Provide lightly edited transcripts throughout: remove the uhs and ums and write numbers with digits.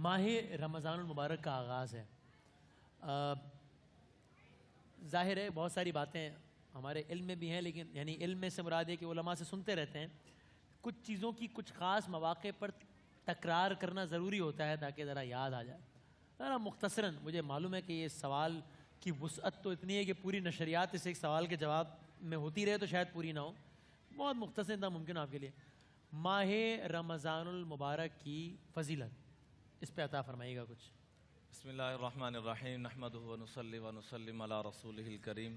ماہ رمضان المبارک کا آغاز ہے۔ ظاہر ہے بہت ساری باتیں ہمارے علم میں بھی ہیں، لیکن یعنی علم میں سے مراد ہے کہ علماء سے سنتے رہتے ہیں، کچھ چیزوں کی کچھ خاص مواقع پر تکرار کرنا ضروری ہوتا ہے تاکہ ذرا یاد آ جائے۔ ذرا مختصراً، مجھے معلوم ہے کہ یہ سوال کی وسعت تو اتنی ہے کہ پوری نشریات اس ایک سوال کے جواب میں ہوتی رہے تو شاید پوری نہ ہو، بہت مختصر تھا ممکن آپ کے لیے۔ ماہ رمضان المبارک کی فضیلت اس پہ عطا فرمائیے گا کچھ۔ بسم اللہ الرحمن الرحیم، نحمدہ ونصلی ونسلم علی رسولہ الکریم۔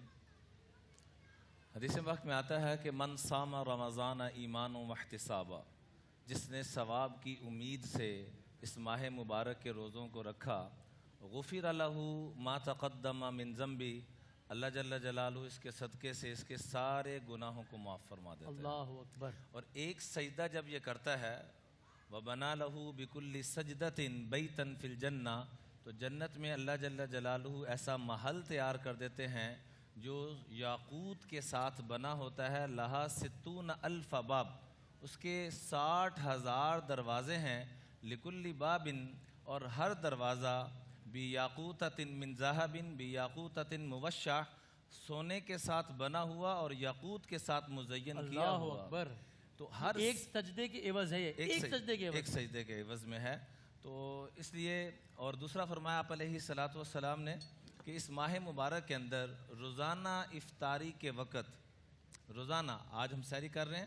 حدیث وقت میں آتا ہے کہ من صام رمضان ایمانا واحتسابا، جس نے ثواب کی امید سے اس ماہ مبارک کے روزوں کو رکھا، غفر لہ ما تقدم من ذنبی، اللہ جل جلالہ اس کے صدقے سے اس کے سارے گناہوں کو معاف فرما دیتا ہے۔ اللہ اکبر۔ اور ایک سجدہ جب یہ کرتا ہے، وَبَنَا لَهُ بِكُلِّ سَجْدَةٍ بَيْتًا فِي الْجَنَّةِ، تو جنت میں اللہ جل جلالہ ایسا محل تیار کر دیتے ہیں جو یاقوت کے ساتھ بنا ہوتا ہے، لہا 60,000 باب، اس کے 60,000 دروازے ہیں، لِكُلِّ بابٍ، اور ہر دروازہ بِيَاقُوتَةٍ مِّن ذَهَبٍ بِيَاقُوتَةٍ مُوَشَّحٍ، سونے کے ساتھ بنا ہوا اور یاقوت کے ساتھ مزین کیا اللہ ہوا۔ اکبر۔ تو ہر ایک سجدے کے عوض ہے، ایک سجدے کے عوض، ایک سجدے کے عوض میں ہے۔ تو اس لیے، اور دوسرا فرمایا آپ علیہ الصلاۃ والسلام نے کہ اس ماہ مبارک کے اندر روزانہ افطاری کے وقت، روزانہ آج ہم سحری کر رہے ہیں،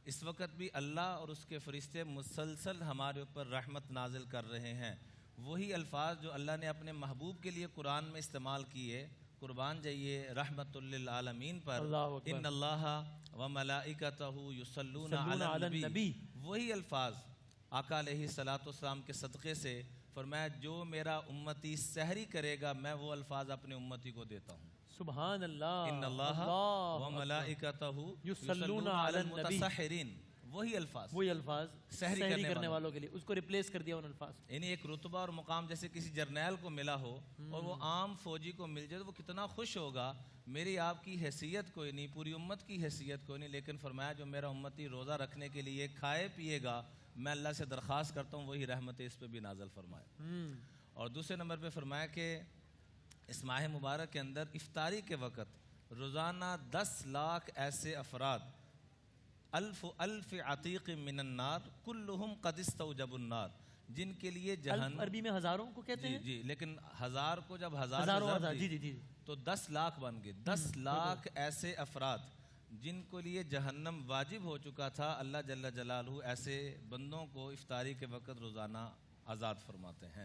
اس وقت بھی اللہ اور اس کے فرشتے مسلسل ہمارے اوپر رحمت نازل کر رہے ہیں۔ وہی الفاظ جو اللہ نے اپنے محبوب کے لیے قرآن میں استعمال کیے، قربان جائیے رحمت للعالمین پر، ان اللہ وملائکتہ یصلون علی النبی، وہی الفاظ آقا علیہ الصلاۃ والسلام کے صدقے سے فرمایا جو میرا امتی سحری کرے گا میں وہ الفاظ اپنے امتی کو دیتا ہوں۔ سبحان اللہ۔ ان اللہ وملائکتہ یصلون علی المتسحرین، وہی الفاظ سحری کرنے والوں کے لیے، اس کو ریپلیس کر دیا ان الفاظ۔ یعنی ایک رتبہ اور مقام جیسے کسی جرنیل کو ملا ہو اور وہ عام فوجی کو مل جائے تو وہ کتنا خوش ہوگا۔ میری آپ کی حیثیت کوئی نہیں، پوری امت کی حیثیت کوئی نہیں، لیکن فرمایا جو میرا امتی روزہ رکھنے کے لیے کھائے پیے گا، میں اللہ سے درخواست کرتا ہوں وہی رحمت اس پہ بھی نازل فرمائے۔ اور دوسرے نمبر پہ فرمایا کہ اس ماہ مبارک کے اندر افطاری کے وقت روزانہ 10 لاکھ ایسے افراد، الف عتیق من النار کلہم قد استوجب النار، جن کے لیے جہنم، عربی میں ہزاروں کو کہتے ہیں، جی لیکن ہزار کو جب ہزار تو 10 لاکھ بن گئے، 10 لاکھ ایسے افراد جن کے لیے جہنم واجب ہو چکا تھا، اللہ جل جلالہ ایسے بندوں کو افطاری کے وقت روزانہ آزاد فرماتے ہیں۔